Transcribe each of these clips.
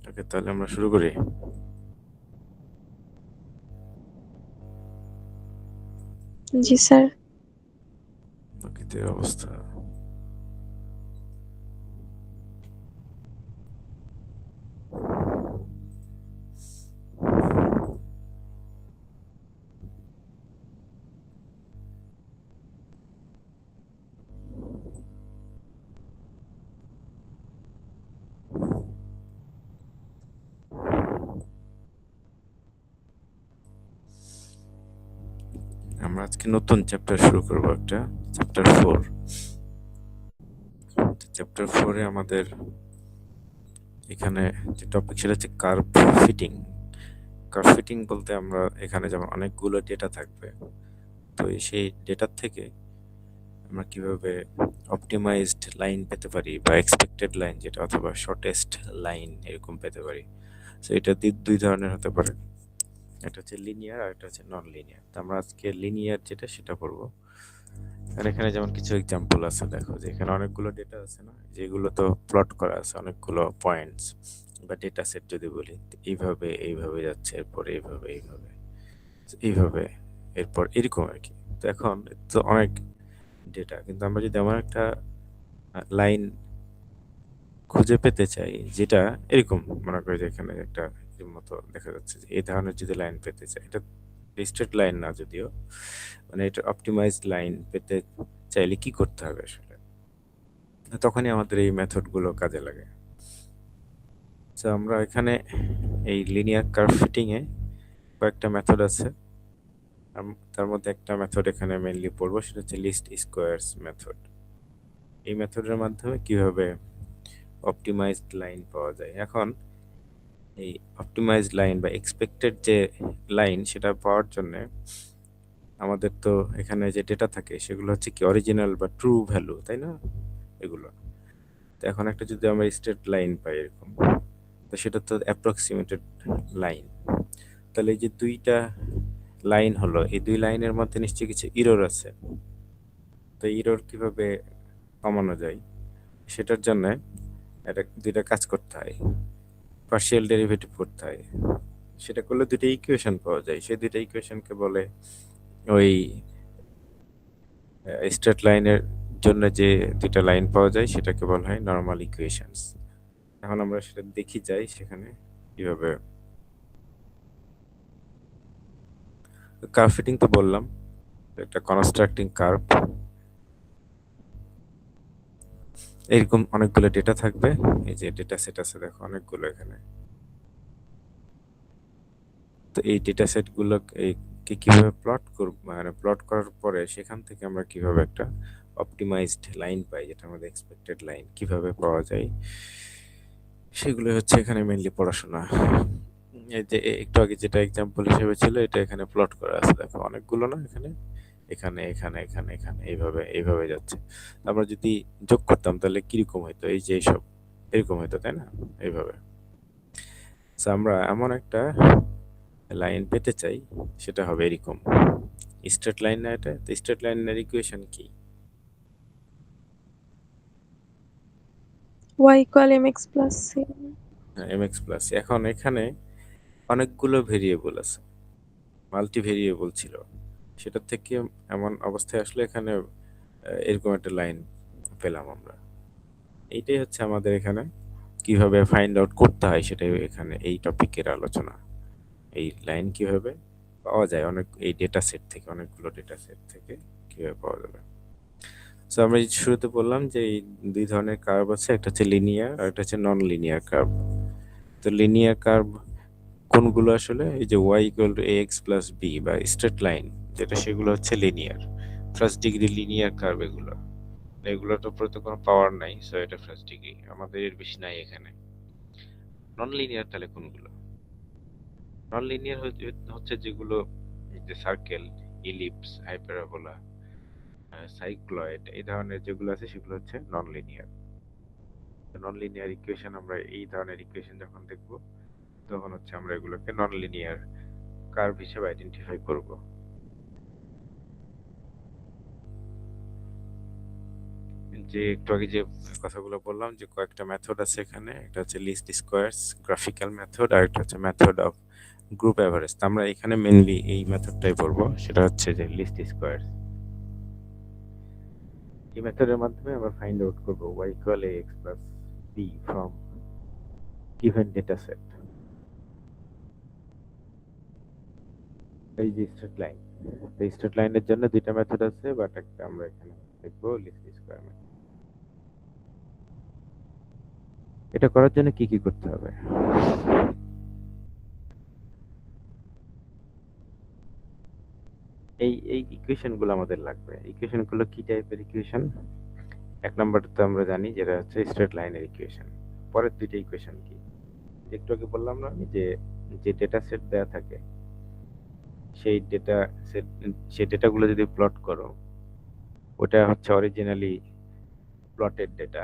ওকে, তাহলে আমরা শুরু করি। জি স্যার। প্রকৃতির অবস্থা। আমরা আজকে নতুন চ্যাপ্টার শুরু করবো, একটা চ্যাপ্টার 4। চ্যাপ্টার 4-এ আমাদের এখানে যে টপিক সেটা হচ্ছে কার্ভ ফিটিং। কার্ভ ফিটিং বলতে আমরা এখানে যেমন অনেকগুলো ডেটা থাকবে, তো সেই ডেটার থেকে আমরা কিভাবে অপটিমাইজড লাইন পেতে পারি বা এক্সপেক্টেড লাইন যেটা, অথবা শর্টেস্ট লাইন এরকম পেতে পারি। তো এটা দুই ধরনের হতে পারে, একটা হচ্ছে লিনিয়ার আর একটা হচ্ছে নন লিনিয়ার। তো আমরা আজকে লিনিয়ার যেটা সেটা পড়বো। আর এখানে যেমন কিছু এক্সাম্পল আছে, দেখো যে এখানে অনেকগুলো ডেটা আছে না, যেগুলো তো প্লট করা আছে, অনেকগুলো পয়েন্টস বা ডেটা সেট যদি বলি, তো এইভাবে এইভাবে যাচ্ছে, এরপর এইভাবে এইভাবে এইভাবে, এরপর এরকম আর কি। তো এখন তো অনেক ডেটা, কিন্তু আমরা যদি এমন একটা লাইন খুঁজে পেতে চাই যেটা এরকম, মনে করি যে এখানে একটা এর মতো দেখা যাচ্ছে, যে এই ধরনের যদি লাইন পেতে চাই, এটা স্ট্রেট লাইন না যদিও, মানে এটা অপটিমাইজড লাইন পেতে চাইলে কি করতে হবে আসলে, তখনই আমাদের এই মেথডগুলো কাজে লাগে। তো আমরা এখানে এই লিনিয়ার কার্ভ ফিটিং এ কয়েকটা মেথড আছে। তার মধ্যে একটা মেথড এখানে মেইনলি পড়বো, সেটা হচ্ছে লিস্ট স্কোয়ারস মেথড। এই মেথডের মাধ্যমে কিভাবে অপটিমাইজড লাইন পাওয়া যায়। এখন এই অপটিমাইজড লাইন বা এক্সপেক্টেড যে লাইন, সেটা পাওয়ার জন্য আমাদের তো এখানে যে ডেটা থাকে সেগুলো হচ্ছে কি অরিজিনাল বা ট্রু ভ্যালু, তাই না? এগুলো তো এখন একটা যদি আমরা স্ট্রেট লাইন পাই এরকম, তো সেটা তো অ্যাপ্রক্সিমেটেড লাইন। তাহলে এই যে দুইটা লাইন হলো, এই দুই লাইনের মধ্যে নিশ্চয়ই কিছু ইরর আছে। তো ইরর কিভাবে কমানো যায়, সেটার জন্য এটা দুইটা কাজ করতে হয়, পার্শিয়াল ডেরিভেটিভ করতে হয়। সেটা করলে দুইটা ইকুয়েশন পাওয়া যায়, সেই দুইটা ইকুয়েশনকে বলে ওই স্ট্রেট লাইনের জন্য যে দুইটা লাইন পাওয়া যায় সেটাকে বলা হয় নর্মাল ইকুয়েশনস। এখন আমরা সেটা দেখি যাই সেখানে কিভাবে। কার্ভ ফিটিং তো বললাম, একটা কনস্ট্রাক্টিং কার্ভ, এরকম অনেকগুলো ডেটা থাকবে। এই যে ডেটা সেট আছে, দেখো অনেকগুলো এখানে। তো এই ডেটা সেট গুলো কে কিভাবে প্লট করব, মানে প্লট করার পরে সেখান থেকে আমরা কিভাবে একটা অপটিমাইজড লাইন পাই, যেটা আমাদের এক্সপেক্টেড লাইন কিভাবে পাওয়া যায়, সেগুলো হচ্ছে এখানে মেইনলি পড়াশোনা। এই যে একটু আগে যেটা এক্সাম্পল হিসেবে ছিল, এটা এখানে প্লট করা আছে, দেখো অনেকগুলো না, এখানে এখানে এখানে এখানে এখানে এইভাবে এইভাবে যাচ্ছে। আমরা যদি যোগ করতাম তাহলে কিরকম হইতো, এই যে এইসব এরকম হইতো, তাই না? এইভাবে। So, আমরা এমন একটা লাইন পেতে চাই, সেটা হবে এরকম স্ট্রেট লাইন না, এটা তো স্ট্রেট লাইনের ইকুয়েশন কি? y equal mx plus c। M x plus. এখন এখানে অনেকগুলো ভেরিয়েবল আছে, মাল্টি ভেরিয়েবল ছিল, সেটা থেকে এমন অবস্থায় আসলে এখানে এরকম একটা লাইন পেলাম আমরা। এইটাই হচ্ছে আমাদের এখানে কিভাবে ফাইন্ড আউট করতে হয়, সেটাই এখানে এই টপিকের আলোচনা। এই লাইন কিভাবে পাওয়া যায় অনেক, এই ডেটা সেট থেকে, অনেকগুলো ডেটা সেট থেকে কিভাবে পাওয়া যাবে। তো আমরা এই শুরুতে বললাম যে এই দুই ধরনের কার্ভ আছে, একটা হচ্ছে লিনিয়ার আর একটা হচ্ছে নন লিনিয়ার কার্ভ। তো লিনিয়ার কার্ভ কোনগুলো আসলে, এই যে y equal to ax plus b বা স্ট্রেট লাইন যেটা, সেগুলো হচ্ছে linear, first degree linear curve এগুলো। এগুলোর উপরে তো কোনো পাওয়ার নাই, সো এটা ফার্স্ট ডিগ্রি, আমাদের এর বেশি নাই এখানে। নন লিনিয়ার তাহলে কোনগুলো? নন লিনিয়ার হচ্ছে যেগুলো, যে সার্কেল, ইলিপস, হাইপারবোলা, সাইক্লয়েড, এই ধরনের যেগুলো আছে সেগুলো হচ্ছে non linear. Non linear equation, আমরা এই ধরনের ইকুয়েশন যখন দেখব, তখন হচ্ছে আমরা এগুলোকে নন লিনিয়ার কার্ভ হিসেবে আইডেন্টিফাই করব। যে একটু আগে যে কথাগুলো বললাম যে কয়েকটা মেথড আছে এখানে, একটা হচ্ছে লিস্ট স্কোয়ারস গ্রাফিক্যাল মেথড, আর একটা হচ্ছে মেথড অফ গ্রুপ এভারেজ। আমরা এখানে মেনলি এই মেথডটাই পড়বো, সেটা হচ্ছে যে লিস্ট স্কোয়ারস। এই মেথডের মাধ্যমে আমরা ফাইন্ড আউট করবো y equal ax plus b from given data set. এই যে স্ট্রেট লাইন, এই স্ট্রেট লাইনের জন্য দুইটা মেথড আছে, বাট একটা আমরা এখানে দেখবো লিস্ট স্কোয়ার মেথড। এটা করার জন্য কি কি করতে হবে? এই ইকুয়েশন গুলো আমাদের লাগবে। ইকুয়েশন গুলো কি টাইপের ইকুয়েশন? এক নম্বরটা তো আমরা জানি, যেটা হচ্ছে স্ট্রেট লাইনের ইকুয়েশন। পরের দুইটা ইকুয়েশন কি? একটু আগে বললাম না আমি, যে যে ডেটা সেট দেওয়া থাকে সেই ডেটা সেট, সেই ডেটাগুলো যদি প্লট করো, ওটা হচ্ছে অরিজিনালি প্লটেড ডেটা।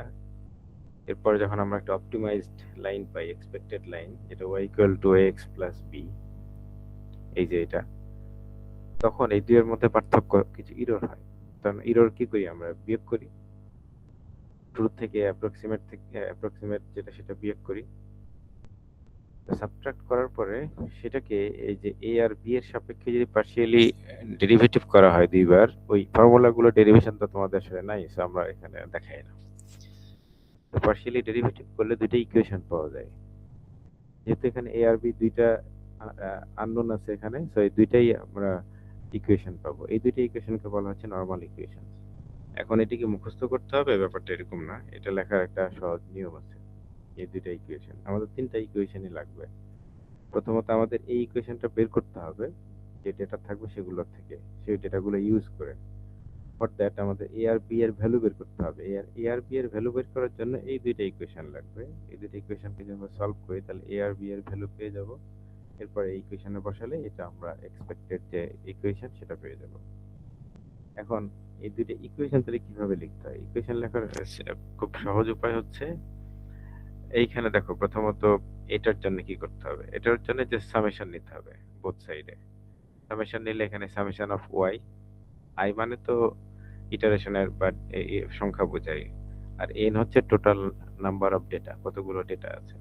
এরপরে যখন আমরা একটা অপটিমাইজড লাইন পাই, এক্সপেক্টেড লাইন, যেটা y equal to ax plus b, এই যে এটা, তখন এই দুইয়ের মধ্যে পার্থক্য কিছু ইরর হয়। কারণ ইরর কি করি আমরা? বিয়োগ করি, ট্রুথ থেকে অ্যাপ্রক্সিমেট যেটা সেটা বিয়োগ করি, সাবট্রাক্ট করার পরে সেটাকে এই যে a আর b এর সাপেক্ষে যদি পার্শিয়ালি ডেরিভেটিভ করা হয় দুইবার, ওই ফর্মুলাগুলো ডেরিভেশন তো তোমাদের আসলে নাই, সো আমরা এখানে দেখাই না। তো পার্শিয়ালি ডেরিভেটিভ করলে দুইটা ইকুয়েশন পাওয়া যায়। যেহেতু এখানে a আর b দুইটা আননোন আছে এখানে, সো এই দুইটাই আমরা ইকুয়েশন পাবো। এই দুইটা ইকুয়েশনকে বলা হচ্ছে নরমাল ইকুয়েশন। এখন এটিকে মুখস্থ করতে হবে ব্যাপারটা এরকম না, এটা লেখার একটা সহজ নিয়ম আছে। এই দুইটা ইকুয়েশন, আমাদের তিনটা ইকুয়েশনই লাগবে। প্রথমত আমাদের এই ইকুয়েশনটা বের করতে হবে, যে ডেটা থাকবে সেগুলোর থেকে, সেই ডেটাগুলো ইউজ করে। ফর দ্যাট আমাদের এ আর বি এর ভ্যালু বের করতে হবে। এ আর বি এর ভ্যালু বের করার জন্য এই দুইটা ইকুয়েশন লাগবে। এই দুইটা ইকুয়েশনকে যদি আমরা সলভ করি, তাহলে এ আর বি এর ভ্যালু পেয়ে যাব। এরপরে এই ইকুয়েশনে বসালে এটা আমরা এক্সপেক্টেড যে ইকুয়েশন সেটা পেয়ে যাব। এখন এই দুইটা ইকুয়েশন তাহলে কিভাবে লিখতে হয়? ইকুয়েশন লেখার খুব সহজ উপায় হচ্ছে, এইখানে দেখো, প্রথমত এটার জন্য কি করতে হবে? এটার জন্য যে সামেশন নিতে হবে বোথ সাইডে। সামেশন নিলে এখানে সামেশন অফ ওয়াই, আই মানে তো ইটারেশনের বা সংখ্যা বোঝায়, আর এন হচ্ছে টোটাল নাম্বার অফ ডেটা, কতগুলো ডেটা আছে।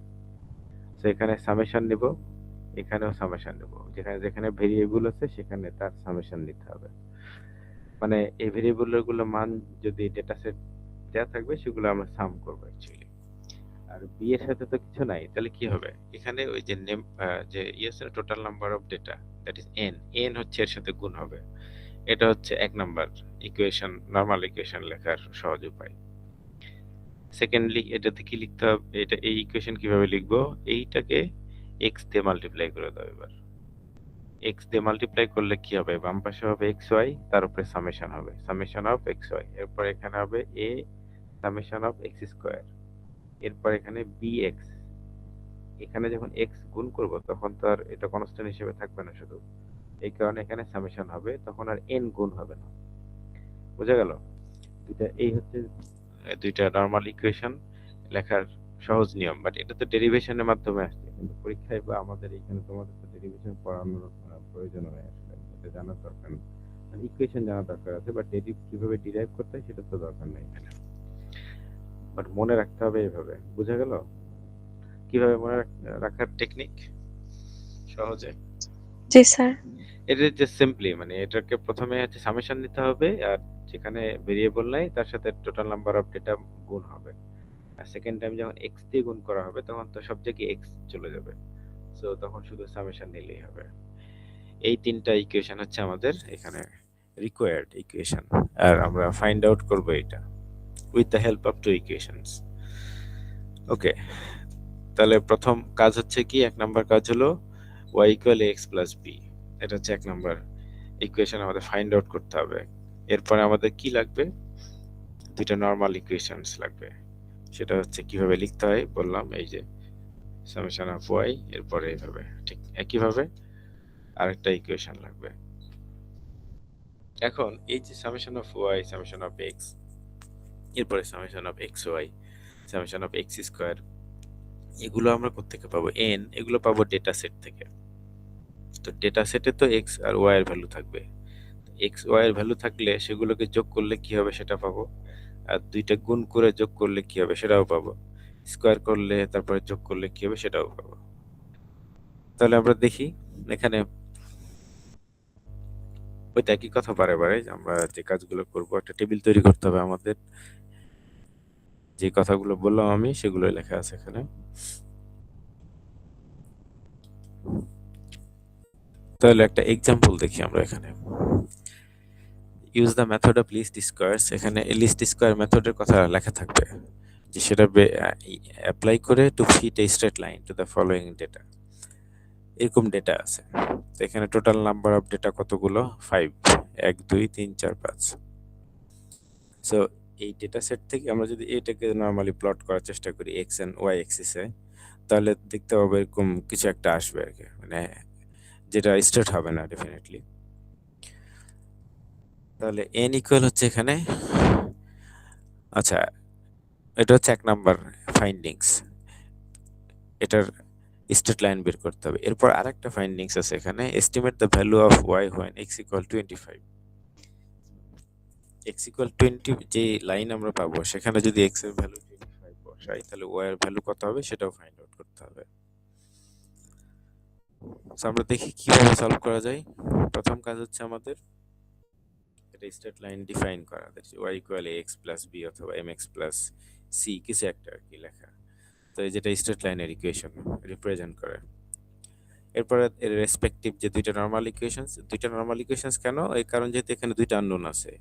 তো এখানে সামেশন নিব, এখানেও সামেশন নেব, যেখানে যেখানে ভেরিয়েবল আছে সেখানে তার সামেশন নিতে হবে। মানে এই ভেরিয়েবল গুলো মান যদি ডেটা সেট দেওয়া থাকবে সেগুলো আমরা সাম করবো অ্যাকচুয়ালি। আর বি এর সাথে তো কিছু নাই, তাহলে কি হবে? এখানে ওই যে নেম, যে yes total number of data, that is an, N হচ্ছে এর সাথে গুণ হবে। এটা হচ্ছে এক নাম্বার ইকুয়েশন, নরমাল ইকুয়েশন লেখার সহজ উপায়। সেকেন্ডলি এটাতে কি লিখতে হবে? এটা এই ইকুয়েশন কিভাবে লিখবো? এইটাকে এক্স দিয়ে মাল্টিপ্লাই করে দাও। এবার এক্স দিয়ে মাল্টিপ্লাই করলে কি হবে? বাম পাশে হবে এক্স ওয়াই, তার উপরে সামেশন হবে, সামেশন অফ এক্স ওয়াই। এরপর এখানে হবে এ সামেশন অফ এক্স স্কোয়ার। এরপর এখানে বি এক্স, এখানে যখন এক্স গুণ করব তখন তো আর এটা কনস্ট্যান্ট হিসেবে থাকবে না শুধু, এই কারণে এখানে সামেশন হবে, তখন আর এন গুণ হবে না। বোঝা গেল? দুইটা এই হচ্ছে দুইটা নরমাল ইকুয়েশন লেখার সহজ নিয়ম। বাট এটা তো ডেরিভেশনের মাধ্যমে আসছে, কিন্তু পরীক্ষায় বা আমাদের এখানে তোমাদের তো ডেরিভেশন পড়ানোর প্রয়োজন হয়, আসলে এটা জানার দরকার নেই। মানে ইকুয়েশন জানা দরকার আছে, বাট কিভাবে ডিরাইভ করতে হয় সেটা তো দরকার নেই এখানে। বাট মনে রাখতে হবে এইভাবে। বুঝা গেল কিভাবে মনে রাখার টেকনিক? সহজে জি স্যার। এটা জাস্ট সিম্পলি, মানে এটাকে প্রথমে হচ্ছে সামেশন নিতে হবে, আর যেখানে ভেরিয়েবল নাই তার সাথে টোটাল নাম্বার অফ ডেটা গুণ হবে। আর সেকেন্ড টাইম যখন এক্স দিয়ে গুণ করা হবে তখন তো সব জায়গায় এক্স চলে যাবে, সো তখন শুধু সামেশন নিলেই হবে। এই তিনটা ইকুয়েশন হচ্ছে আমাদের এখানে রিকোয়ার্ড ইকুয়েশন, আর আমরা ফাইন্ড আউট করব এটা with the help of two equations. Okay, তাহলে প্রথম কাজ হচ্ছে কি, এক নাম্বার কাজ হলো y equal x plus b, এটা হচ্ছে এক নাম্বার ইকুয়েশন আমাদের ফাইন্ড আউট করতে হবে। এরপরে আমাদের কি লাগবে? দুইটা নরমাল ইকুয়েশনস লাগবে। সেটা হচ্ছে কিভাবে লিখতে হয় বললাম, এই যে সামেশন অফ y, এরপরে এইভাবে ঠিক একইভাবে আরেকটা ইকুয়েশন লাগবে। এখন এই যে summation of y, summation of x, এরপরে summation of x y, summation of x square, এগুলো আমরা কোত্থেকে পাবো? n, এগুলো পাবো ডেটা সেট থেকে। তো ডেটা সেটে তো x আর y এর ভ্যালু থাকবে, x y এর ভ্যালু থাকলে সেগুলোকে যোগ করলে কি হবে সেটা পাবো। আর দুইটা গুণ করে যোগ করলে কি হবে সেটাও পাবো, স্কোয়ার করলে তারপরে যোগ করলে কি হবে সেটাও পাবো। তাহলে আমরা দেখি এখানে ওইটা একই কথা বারে বারে আমরা যে কাজগুলো করব, একটা টেবিল তৈরি করতে হবে আমাদের। যে কথাগুলো বললাম আমি সেগুলো লেখা আছে এখানে। তাহলে একটা এক্সাম্পল দেখি আমরা এখানে। Use the method of least squares, এখানে লিস্ট স্কোয়ার মেথডের কথা লেখা থাকবে, যে সেটা অ্যাপ্লাই করে to fit a straight line to the following data. এরকম ডেটা আছে, তো এখানে টোটাল নাম্বার অফ ডেটা কতগুলো, 5, 1 2 3 4 5। সো এই ডেটা সেট থেকে আমরা যদি এটাকে নর্মালি প্লট করার চেষ্টা করি এক্স এন্ড ওয়াই এক্সিসে, তাহলে দেখতে পাবো এরকম কিছু একটা আসবে আর কি, মানে যেটা স্ট্রেট হবে না ডেফিনেটলি। তাহলে এন ইকুয়াল হচ্ছে এখানে, আচ্ছা এটা হচ্ছে 1 নাম্বার ফাইন্ডিংস, এটার স্ট্রেট লাইন বের করতে হবে। এরপর আরেকটা ফাইন্ডিংস আছে এখানে, estimate the value of y when x equal 25। X equal 20 যে লাইন আমরা পাবো সেখানে যদি এক্স এর ভ্যালু 25 বসাই, তাহলে ওয়াই এর ভ্যালু কত হবে সেটাও ফাইন্ড আউট করতে হবে। সো আমরা দেখি কিভাবে সলভ করা যায়। প্রথম কাজ হচ্ছে আমাদের এটা স্ট্রেট লাইন ডিফাইন করা, y equal x plus b অথবা এম এক্স প্লাস সি কিছু একটা আর কি লেখা। তো এই যেটা স্ট্রেট লাইনের ইকুয়েশন রিপ্রেজেন্ট করে। এরপর এর রেসপেক্টিভ যে দুইটা নরমাল ইকুয়েশনস কেন, এই কারণ যেহেতু এখানে দুইটা আননোন আছে,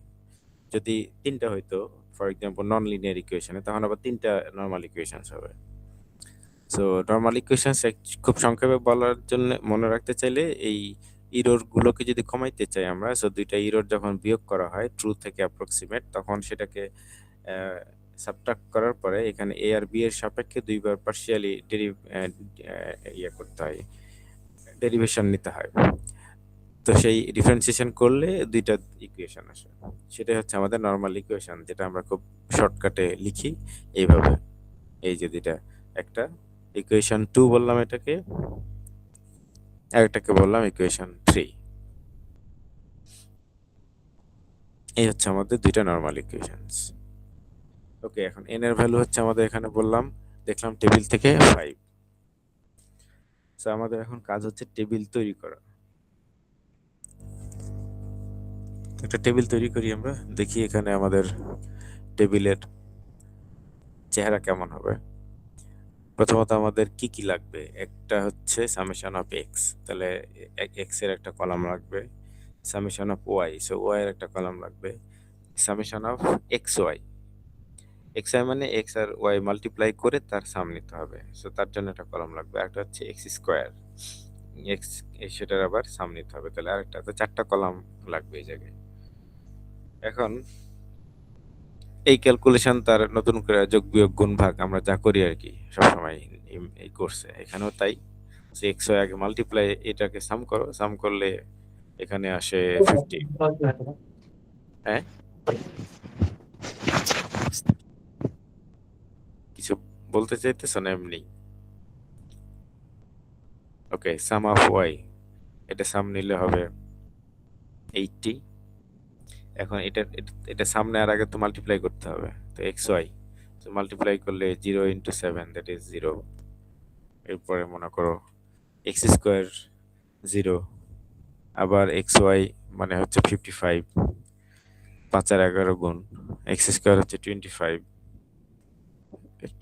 যদি তিনটা হইতো ফর এক্সাম্পল নন লিনিয়ার ইকুয়েশনে, তখন আবার তিনটা নরমাল ইকুয়েশনস হবে। সো নরমাল ইকুয়েশনস খুব সংক্ষেপে বলার জন্য মনে রাখতে চাইলে, এই ইরর গুলোকে যদি কমাইতে চাই আমরা, সো দুইটা ইরর যখন বিয়োগ করা হয় ট্রু থেকে অ্যাপ্রক্সিমেট, তখন সেটাকে সাবট্রাক্ট করার পরে এখানে এ আর বি এর সাপেক্ষে দুইবার পার্শিয়ালি করতে হয়, ডেরিভেশন নিতে হয়। তো সেই ডিফারেন্সিয়েশন করলে দুইটা ইকুয়েশন আসে, সেটাই হচ্ছে আমাদের নরমাল ইকুয়েশন, যেটা আমরা খুব শর্টকাটে লিখি এইভাবে। এই যে দুইটা, একটা ইকুয়েশন 2 বললাম এটাকে, আর একটাকে বললাম ইকুয়েশন 3। এই হচ্ছে আমাদের দুইটা নরমাল ইকুয়েশনস। ওকে, এখন n এর ভ্যালু হচ্ছে আমাদের এখানে বললাম, দেখলাম টেবিল থেকে 5। সো আমাদের এখন কাজ হচ্ছে টেবিল তৈরি করা। একটা টেবিল তৈরি করি আমরা, দেখি এখানে আমাদের টেবিলের চেহারা কেমন হবে। প্রথমত আমাদের কি কি লাগবে, একটা হচ্ছে সামেশন অফ এক্স, তাহলে এক্স এর একটা কলাম লাগবে। Summation of y, so y এর একটা কলাম লাগবে। Summation of x y, x y মানে এক্স আর ওয়াই মাল্টিপ্লাই করে তার সাম নিতে হবে, সো তার জন্য একটা কলাম লাগবে। একটা হচ্ছে এক্স স্কোয়ার, এক্স সেটার আবার সাম নিতে হবে, তাহলে আরেকটা, তো 4টা কলাম লাগবে এই জায়গায়। এখন এই ক্যালকুলেশন তার নতুন করে যোগ বিয়োগ গুণ ভাগ আমরা যা করি আর কি সবসময় এই কোর্সে, এখানেও তাই। এক্স ওয়াই আগে মাল্টিপ্লাই, এটাকে সাম করো, সাম করলে এখানে আসে 50। হ্যাঁ, কিছু বলতে চাইতেছ না এমনি? ওকে, সাম অফ ওয়াই, এটা সাম নিলে হবে 80। এখন এটা সামনে আর আগে তো মাল্টিপ্লাই করতে হবে, তো এক্স ওয়াই, তো মাল্টিপ্লাই করলে 0 ইন্টু 7 দ্যাট ইজ 0। এরপরে মনে করো এক্স স্কোয়ার 0, আবার এক্স ওয়াই মানে হচ্ছে 55, 5 আর 11 গুণ, এক্স স্কোয়ার হচ্ছে 25,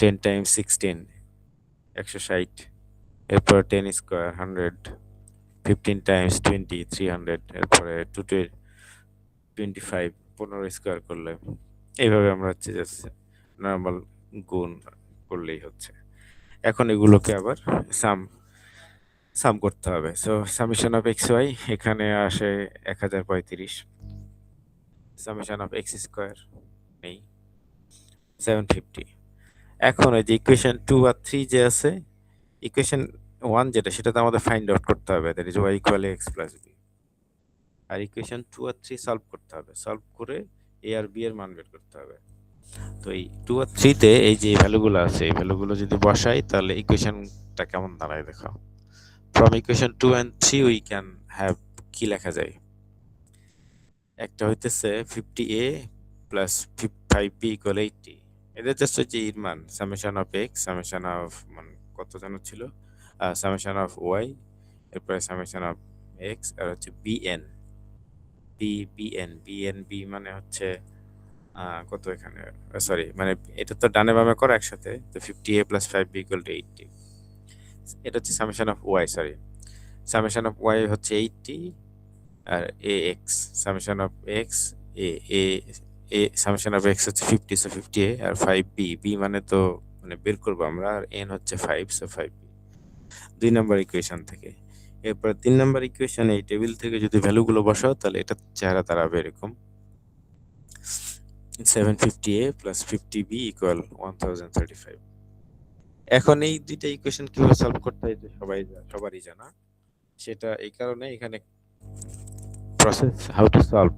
10 টাইমস 16 160, এরপর 10 স্কোয়ার 100, 15 টাইমস 20 300, এরপরে 25 15 স্কোয়ার করলে, এইভাবে আমরা হচ্ছে জাস্ট নর্মাল গুণ করলেই হচ্ছে। এখন এগুলোকে আবার সাম সাম করতে হবে। So summation of x y এখানে আসে 1035, সামেশন অফ এক্স স্কোয়ার নেই 750। এখন ওই যে ইকুয়েশন 2 আর 3 যে আছে, ইকুয়েশন 1 যেটা, সেটা তো আমাদের ফাইন্ড আউট করতে হবে, that is y equal x plus b. আর ইকুয়েশন 2 আর 3 সলভ করতে হবে, সলভ করে এ আর বি এর মান বের করতে হবে। তো এই 2 আর 3 তে এই যে ভ্যালুগুলো আছে, এই ভ্যালুগুলো যদি বসাই তাহলে ইকুয়েশনটা কেমন দাঁড়ায় দেখো। From equation 2 and 3 we can have, কি লেখা যায়, একটা হইতেছে 50a প্লাস 5b ইকুয়াল 80, এটা জাস্ট হচ্ছে এর মান summation of x summation of মানে কত যেন ছিল সামেশন অফ y, এরপরে সামেশন অফ x আর হচ্ছে bn b মানে হচ্ছে কত এখানে, সরি মানে এটা তো ডানে বামে করো একসাথে, তো 50a plus 5b equal to 80, এটা হচ্ছে summation of y, sorry summation of y হচ্ছে 80 আর ax summation of x A A A summation of x হচ্ছে 50, সো 50a আর 5b মানে তো মানে বের করবো আমরা, আর n হচ্ছে 5, সো 5b 2 নম্বর ইকুয়েশন থেকে। এরপর 3 নম্বর ইকুয়েশন এই টেবিল থেকে যদি ভ্যালুগুলো বসাও তাহলে এটা চেহারা দাঁড়াবে এরকম 750a প্লাস 50b ইকুয়াল 1035। এখন এই দুইটা ইকুয়েশন কিভাবে সলভ করতে হয় এটা সবারই জানা, সেটা এই কারণে এখানে প্রসেস হাউ টু সলভ,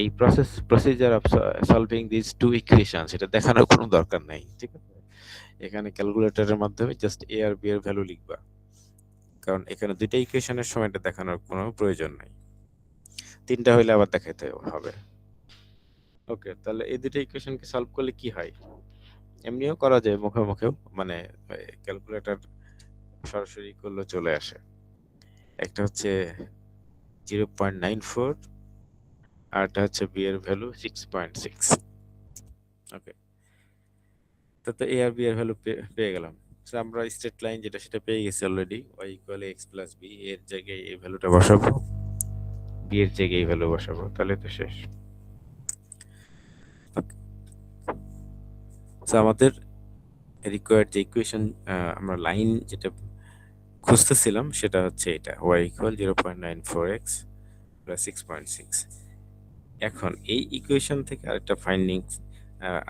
এই procedure of solving this two equations এটা দেখানোর কোনো দরকার নাই, ঠিক আছে? এখানে ক্যালকুলেটরের মাধ্যমে জাস্ট এ আর বি এর ভ্যালু লিখবা, কারণ এখানে দুইটা ইকুয়েশনের সময় এটা দেখানোর কোনো প্রয়োজন নাই, তিনটা হইলে আবার দেখাইতে হবে। ওকে, তাহলে এই দুটো ইকুয়েশনকে সলভ করলে কি হয়, এমনিও করা যায় মুখে মুখেও, মানে ক্যালকুলেটর সরাসরি করলে চলে আসে। একটা হচ্ছে 0.94 আর একটা হচ্ছে বি এর ভ্যালু 6.6। ওকে, তো এ আর বি এর ভ্যালু পেয়ে গেলাম। So, আমরা স্ট্রেট লাইন যেটা সেটা পেয়ে গেছি already, y equal x plus b, এর জায়গায় এই ভ্যালুটা বসাবো, বি এর জায়গায় এই ভ্যালু বসাবো, তাহলে তো শেষ। So, আমাদের রিকোয়ার্ড যে ইকুয়েশন আমরা লাইন যেটা খুঁজতেছিলাম সেটা হচ্ছে এটা, y ইকুয়াল 0.94x প্লাস 6.6। এখন এই ইকুয়েশন থেকে আরেকটা ফাইন্ডিং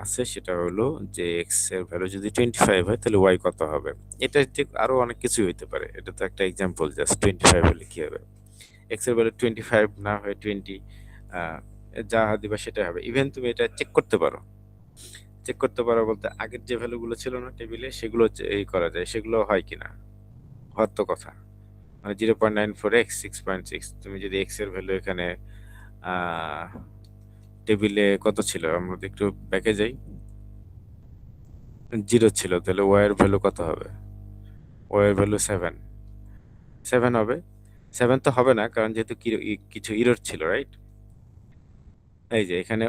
আছে, সেটা হলো যে x এর ভ্যালু যদি 25 হয় তাহলে y কত হবে। এটা যে আরো অনেক কিছু হইতে পারে, এটা তো একটা এক্সাম্পল, জাস্ট 25 হলে কি হবে, x এর ভ্যালু 25 না হয়ে 20 যা দিবা সেটা হবে। ইভেন তুমি এটা চেক করতে পারো, বলতে আগের যে ভ্যালুগুলো ছিল না টেবিলে সেগুলো এই করা যায়, সেগুলো হয় কিনা, হওয়ার তো কথা। মানে 0.94x 6.6, তুমি যদি x এর ভ্যালু এখানে টেবিলে কত ছিল, আমরা যদি একটু ব্যাকে যাই, 0 ছিল, তাহলে y এর ভ্যালু কত হবে, y এর ভ্যালু 7 হবে। 7 তো হবে না, কারণ যেহেতু কিছু ইরর ছিল, রাইট? এই যে এখানে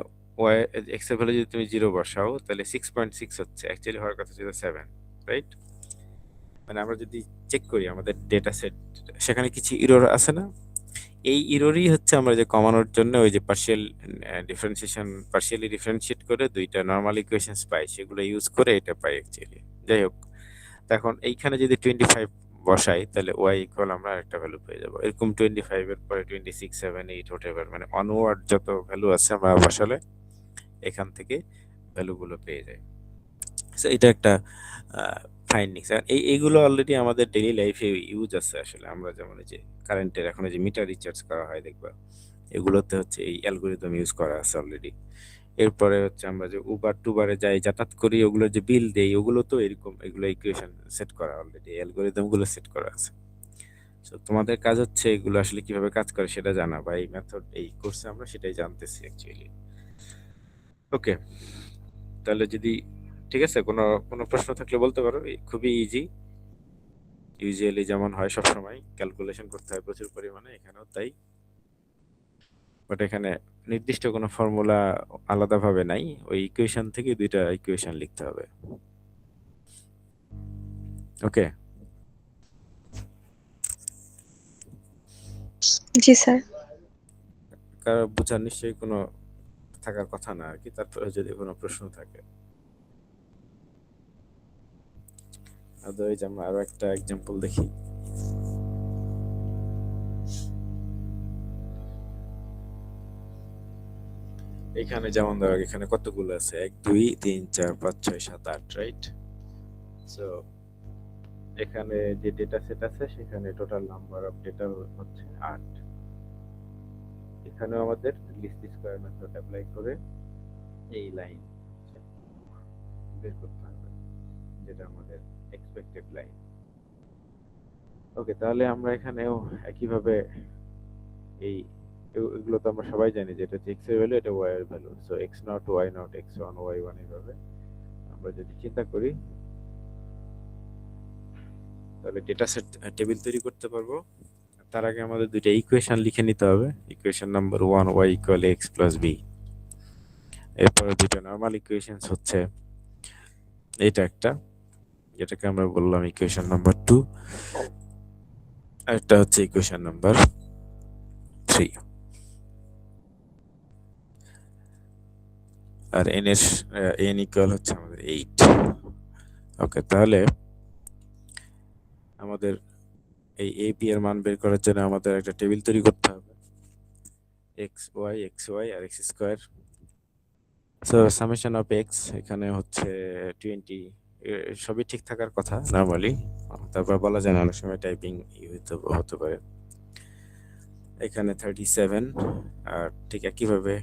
y x এর ভ্যালু যদি তুমি 0 বসাও তাহলে 6.6 হচ্ছে, অ্যাকচুয়ালি হওয়ার কথা ছিল 7, রাইট? মানে আমরা যদি চেক করি আমাদের ডেটা সেট, সেখানে কিছু ইরর আছে না, এই ইররই হচ্ছে আমরা যে কমানোর জন্য ওই যে পার্শিয়ালি ডিফারেন্সিয়েট করে দুইটা নরমাল ইকুয়েশনস পাই, সেগুলো ইউজ করে এটা পাই অ্যাকচুয়ালি। যাই হোক, এখন এইখানে যদি 25 বসাই তাহলে y ইকুয়াল আমরা একটা ভ্যালু পেয়ে যাবো, এরকম 25 এর পরে 26, 7, 8 হোয়াটএভার, মানে অনওয়ার্ড যত ভ্যালু আছে আমরা বসালে এখান থেকে ভ্যালুগুলো পেয়ে যাই। সো এটা একটা ফাইন্ডিংস, এইগুলো অলরেডি আমাদের ডেইলি লাইফে ইউজ আছে আসলে। আমরা যেমন এই যে কারেন্টের এখন যে মিটার রিচার্জ করা হয় দেখবা, এগুলোতে হচ্ছে এই অ্যালগোরিদম ইউজ করা আছে অলরেডি। এরপরে হচ্ছে আমরা যে উবার টুবারে যাই যাতায়াত করি, ওগুলো যে বিল দেই, ওগুলো তো এরকম, এগুলো ইকুয়েশন সেট করা অলরেডি, অ্যালগোরিদম গুলো সেট করা আছে। তো তোমাদের কাজ হচ্ছে এগুলো আসলে কিভাবে কাজ করে সেটা জানা, বা এই মেথড এই কোর্সে আমরা সেটাই জানতেছি অ্যাকচুয়ালি। ওকে, তাহলে যদি ঠিক আছে, কোনো কোনো প্রশ্ন থাকলে বলতে পারো, খুবই ইজি, ইউজুয়ালি যেমন হয় সব সময় ক্যালকুলেশন করতে হয় প্রচুর পরিমাণে, এখানেও তাই, বাট এখানে নির্দিষ্ট কোনো ফর্মুলা আলাদাভাবে নাই, ওই ইকুয়েশন থেকে দুইটা ইকুয়েশন লিখতে হবে। ওকে, জি স্যার। কারো বোঝার নিশ্চয়ই কোনো থাকার কথা না আর কি, তারপরে যদি কোনো প্রশ্ন থাকে। আদারওয়াইজ আমরা আরো একটা এক্সাম্পল দেখি। এখানে যেমন ধরো এখানে কতগুলো আছে, 1 2 3 4 5 6 7 8, রাইট? সো এখানে যে ডেটা সেট আছে সেখানে টোটাল নাম্বার অফ ডেটা হচ্ছে 8। এখানেও আমাদের লিস্ট স্কয়ার মেথড অ্যাপ্লাই করে এই লাইন বের করতে হবে, যেটা আমাদের এক্সপেক্টেড লাইন। ওকে, তাহলে আমরা এখানেও একইভাবে এই এগুলো তো আমরা সবাই জানি যে এটা হচ্ছে x এর ভ্যালু, এটা y এর value. So x not y not x1 y1 এইভাবে আমরা যদি চিন্তা করি তাহলে ডেটা সেট টেবিল তৈরি করতে পারবো। তার আগে আমাদের দুইটা ইকুয়েশন লিখে নিতে হবে। Equation number 1 y equal x plus b। এরপরে দুইটা নর্মাল ইকুয়েশনস হচ্ছে এটা একটা, যেটাকে আমরা বললাম ইকুয়েশন নাম্বার 2, আর একটা হচ্ছে ইকুয়েশন নাম্বার 3। আর n এর n ইকুয়াল হচ্ছে আমাদের 8। ওকে, তাহলে আমাদের এই a b এর মান বের করার জন্য আমাদের একটা টেবিল তৈরি করতে হবে, xy আর x square. So summation of x এখানে হচ্ছে 20, সবই ঠিক থাকার কথা নরমালি, তারপর বলা যায় না, অনেক সময় টাইপিং হতে পারে। এখানে 37, আর ঠিক একইভাবে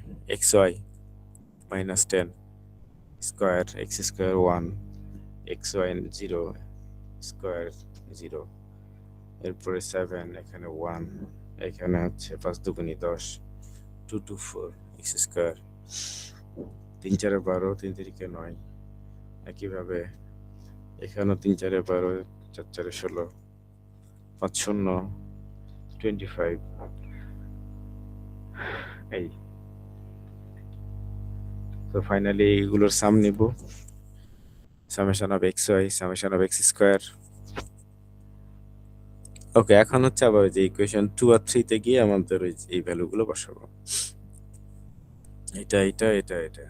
xy minus 10 square x square 1 xy 0 square 0, এরপরে 7, এখানে 1, এখানে হচ্ছে 5 দুগুণী 10 2 2 4 x স্কয়ার 3 4 12 3 3 9, একইভাবে এখানেও 3 4 12 4 4 16 5 0 25। এই তো ফাইনালি এগুলোর সাম নিব, summation of xy summation of x square. Okay, এখন হচ্ছে আবার যে ইকুয়েশন 2 আর 3 তে গিয়ে আমাদের এই ভ্যালুগুলো বসাবো, এটা এটা এটা এটা।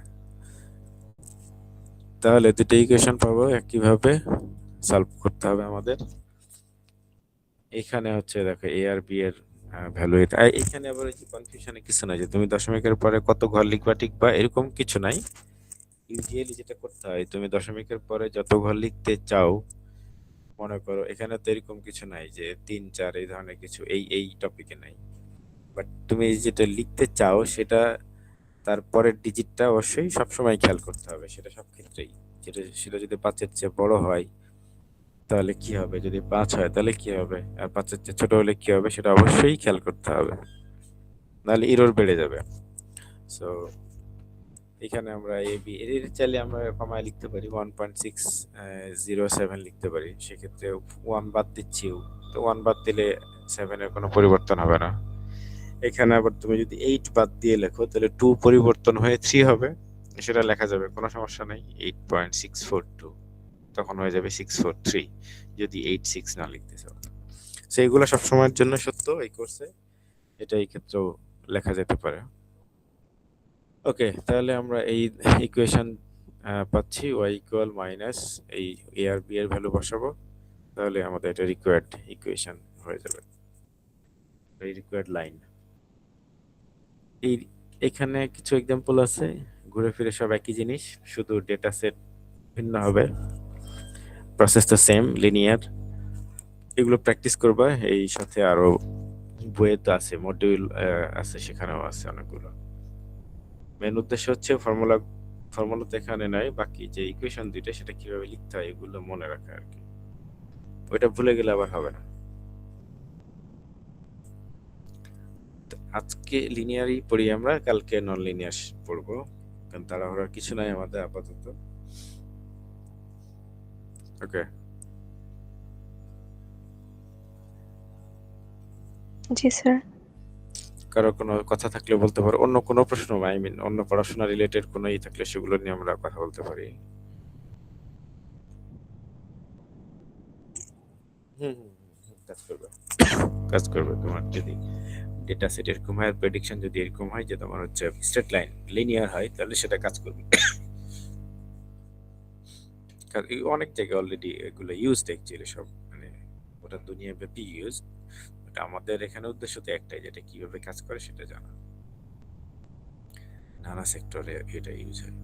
তাহলে দুটো ইকুয়েশন পাবো, একইভাবে সলভ করতে হবে আমাদের। এখানে হচ্ছে দেখো a আর b এর ভ্যালু এটা। এখানে আবার এই কনফিউশনে কিছু নাই যে তুমি দশমিকের পরে কত ঘর লিখবা টিকবা, এরকম কিছু নাই। ইউজুয়ালি যেটা করতে হয়, তুমি দশমিকের পরে যত ঘর লিখতে চাও, মনে করো এখানে তো এরকম কিছু নাই যে 3 4 এই ধরনের কিছু এই টপিকে নাই। বাট তুমি যেটা লিখতে চাও সেটা তারপরের ডিজিটটা অবশ্যই সবসময় খেয়াল করতে হবে, সেটা সব ক্ষেত্রেই। সেটা যদি 5-এর চেয়ে বড় হয় তাহলে কি হবে, যদি 5 হয় তাহলে কি হবে, আর 5-এর চেয়ে ছোট হলে কি হবে, সেটা অবশ্যই খেয়াল করতে হবে, নাহলে এরর বেড়ে যাবে। সো এখানে আমরা এ বি এর চাইলে আমরা কমায় লিখতে পারি 1.607 লিখতে পারি, সেক্ষেত্রে 1 বাদ দিচ্ছি, তো 1 বাদ দিলে 7 এর কোনো পরিবর্তন হবে না। এখানে আবার তুমি যদি 8 বাদ দিয়ে লেখো তাহলে 2 পরিবর্তন হয়ে 3 হবে, সেটা লেখা যাবে, কোনো সমস্যা নাই। 8.642 তখন হয়ে যাবে 643, যদি 86 না লিখতে চাও। সো এইগুলো সবসময়ের জন্য সত্য এই কোর্সে, এটা এই ক্ষেত্রেও লেখা যেতে পারে। ওকে, তাহলে আমরা এই ইকুয়েশন পাচ্ছি y ইকুয়াল মাইনাস এই a আর b এর ভ্যালু বসাবো, তাহলে আমাদের এটা রিকোয়ার্ড ইকুয়েশন হয়ে যাবে, এই রিকোয়ার্ড লাইন। এই এখানে কিছু এক্সাম্পল আছে, ঘুরে ফিরে সব একই জিনিস, শুধু ডেটা সেট ভিন্ন হবে, প্রসেস তো সেম, লিনিয়ার। এগুলো প্র্যাকটিস করবা, এই সাথে আরো বইয়ে তো আছে, মডিউল আছে, সেখানেও আছে অনেকগুলো। মেন উদ্দেশ্য হচ্ছে ফর্মুলা তো এখানে নাই, বাকি যে ইকুয়েশন দুইটা সেটা কিভাবে লিখতে হয় এগুলো মনে রাখা আর কি, ওইটা ভুলে গেলে আবার হবে না। আজকে লিনিয়ারই পড়ি আমরা, কালকে নন লিনিয়ার পড়বো, কারণ তাড়াহুড়ার কিছু নাই আমাদের আপাতত। ওকে, জি স্যার। কারো কোনো কথা থাকলে বলতে পারো, অন্য কোনো প্রশ্ন, আই মিন অন্য পড়াশোনা রিলেটেড কোনো ই থাকলে সেগুলো নিয়ে আমরা কথা বলতে পারি। কাজ করবে তোমার যদি ডেটা সেট এরকম হয়, প্রেডিকশন যদি এরকম হয় যে তোমার হচ্ছে স্ট্রেট লাইন লিনিয়ার হয়, তাহলে সেটা কাজ করবে। অনেক জায়গায় অলরেডি এগুলো ইউজড অ্যাকচুয়ালি, সব মানে ওটা দুনিয়া ব্যাপী ইউজ। বাট আমাদের এখানে উদ্দেশ্য তো একটাই, যেটা কিভাবে কাজ করে সেটা জানা। নানা সেক্টরে এটা ইউজ হয়।